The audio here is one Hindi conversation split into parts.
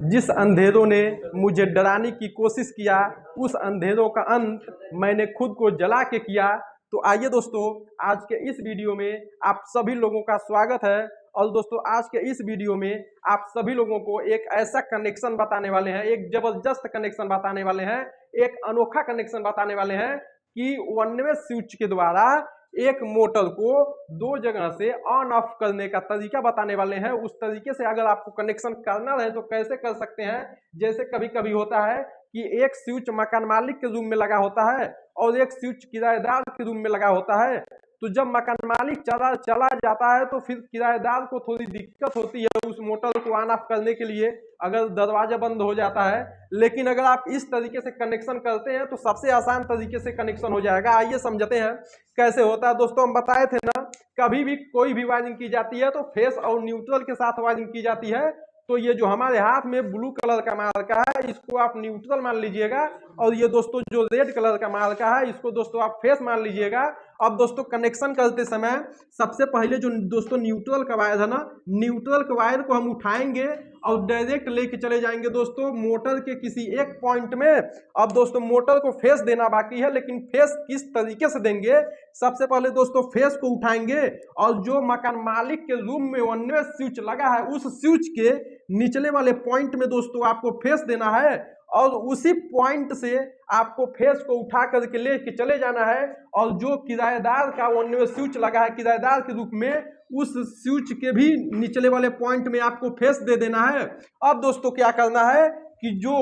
जिस अंधेरों ने मुझे डराने की कोशिश किया, उस अंधेरों का अंत मैंने खुद को जला के किया। तो आइए दोस्तों, आज के इस वीडियो में आप सभी लोगों का स्वागत है। और दोस्तों, आज के इस वीडियो में आप सभी लोगों को एक ऐसा कनेक्शन बताने वाले हैं, एक जबरदस्त कनेक्शन बताने वाले हैं, एक अनोखा कनेक्शन बताने वाले हैं कि वन वे स्विच के द्वारा एक मोटर को दो जगह से ऑन ऑफ करने का तरीका बताने वाले हैं। उस तरीके से अगर आपको कनेक्शन करना रहे तो कैसे कर सकते हैं। जैसे कभी कभी होता है कि एक स्विच मकान मालिक के रूम में लगा होता है और एक स्विच किराएदार के रूम में लगा होता है। तो जब मकान मालिक चला जाता है तो फिर किराएदार को थोड़ी दिक्कत होती है उस मोटर को ऑन ऑफ करने के लिए, अगर दरवाजा बंद हो जाता है। लेकिन अगर आप इस तरीके से कनेक्शन करते हैं तो सबसे आसान तरीके से कनेक्शन हो जाएगा। आइए समझते हैं कैसे होता है। दोस्तों, हम बताए थे ना, कभी भी कोई भी वायरिंग की जाती है तो फेस और न्यूट्रल के साथ वायरिंग की जाती है। तो ये जो हमारे हाथ में ब्लू कलर का मार्का है, इसको आप न्यूट्रल मान लीजिएगा, और ये दोस्तों जो रेड कलर का मार्का है, इसको दोस्तों आप फेस मान लीजिएगा। अब दोस्तों, कनेक्शन करते समय सबसे पहले जो दोस्तों न्यूट्रल का वायर है ना, न्यूट्रल के वायर को हम उठाएंगे और डायरेक्ट लेके चले जाएंगे दोस्तों मोटर के किसी एक पॉइंट में। अब दोस्तों, मोटर को फेस देना बाकी है, लेकिन फेस किस तरीके से देंगे। सबसे पहले दोस्तों फेस को उठाएंगे और जो मकान मालिक के रूम में वन वे स्विच लगा है, उस स्विच के निचले वाले पॉइंट में दोस्तों आपको फेस देना है और उसी पॉइंट से आपको फेस को उठा करके लेके चले जाना है। और जो किराएदार का वन वे स्विच लगा है किराएदार के रूप में, उस स्विच के भी निचले वाले पॉइंट में आपको फेस दे देना है। अब दोस्तों क्या करना है कि जो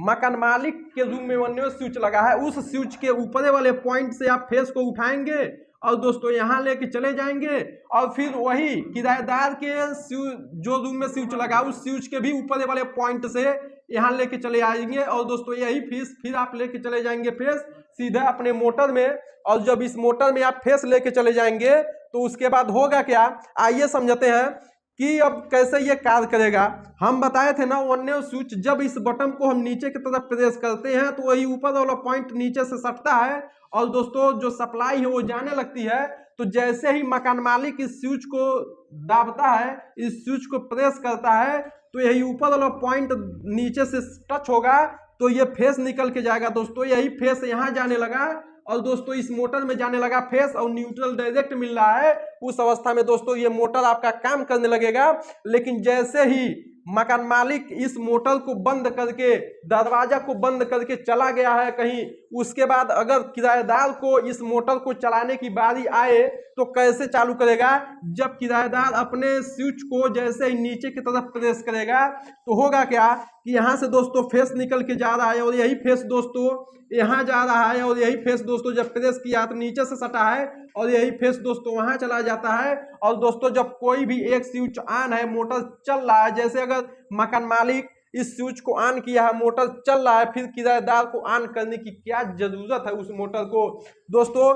मकान मालिक के रूम में वन वे स्विच लगा है, उस स्विच के ऊपरे वाले पॉइंट से आप फेस को उठाएंगे और दोस्तों यहाँ लेके चले जाएंगे और फिर वही किराएदार के जो रूम में स्विच लगा उस स्विच के भी ऊपर वाले पॉइंट से यहाँ लेके चले आएंगे। और दोस्तों यही फेस फिर आप लेके चले जाएंगे फेस सीधा अपने मोटर में। और जब इस मोटर में आप फेस लेके चले जाएंगे तो उसके बाद होगा क्या, आइए समझते हैं कि अब कैसे ये कार्य करेगा। हम बताए थे ना, वन वे स्विच जब इस बटन को हम नीचे की तरफ प्रेस करते हैं तो वही ऊपर वाला पॉइंट नीचे से सटता है और दोस्तों जो सप्लाई है वो जाने लगती है। तो जैसे ही मकान मालिक इस स्विच को दाबता है, इस स्विच को प्रेस करता है, तो यही ऊपर वाला पॉइंट नीचे से टच होगा तो ये फेस निकल के जाएगा। दोस्तों यही फेस यहाँ जाने लगा और दोस्तों इस मोटर में जाने लगा फेस और न्यूट्रल डायरेक्ट मिल रहा है। उस अवस्था में दोस्तों ये मोटर आपका काम करने लगेगा। लेकिन जैसे ही मकान मालिक इस मोटर को बंद करके, दरवाजा को बंद करके चला गया है कहीं, उसके बाद अगर किराएदार को इस मोटर को चलाने की बारी आए तो कैसे चालू करेगा। जब किराएदार अपने स्विच को जैसे ही नीचे की तरफ प्रेस करेगा तो होगा क्या कि यहाँ से दोस्तों फेस निकल के जा रहा है और यही फेस दोस्तों यहाँ जा रहा है और यही फेस दोस्तों जब प्रेस किया तो नीचे से सटा है और यही फेस दोस्तों वहां चला जाता है। और दोस्तों जब कोई भी एक स्विच ऑन है, मोटर चल रहा है, जैसे अगर मकान मालिक इस स्विच को ऑन किया है, मोटर चल रहा है, फिर किराएदार को ऑन करने की क्या जरूरत है उस मोटर को। दोस्तों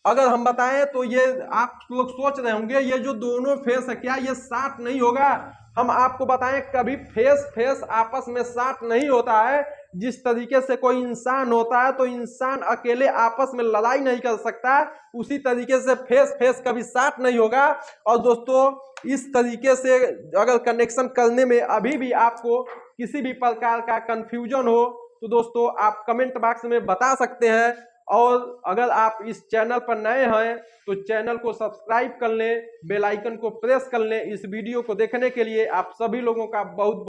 अगर हम बताएं तो ये आप लोग सोच रहे होंगे ये जो दोनों फेस है क्या ये साथ नहीं होगा। हम आपको बताएं कभी फेस फेस आपस में साथ नहीं होता है। जिस तरीके से कोई इंसान होता है तो इंसान अकेले आपस में लड़ाई नहीं कर सकता, उसी तरीके से फेस फेस कभी साथ नहीं होगा। और दोस्तों इस तरीके से अगर कनेक्शन करने में अभी भी आपको किसी भी प्रकार का कंफ्यूजन हो तो दोस्तों आप कमेंट बॉक्स में बता सकते हैं। और अगर आप इस चैनल पर नए हैं तो चैनल को सब्सक्राइब कर लें, बेल आइकन को प्रेस कर लें। इस वीडियो को देखने के लिए आप सभी लोगों का बहुत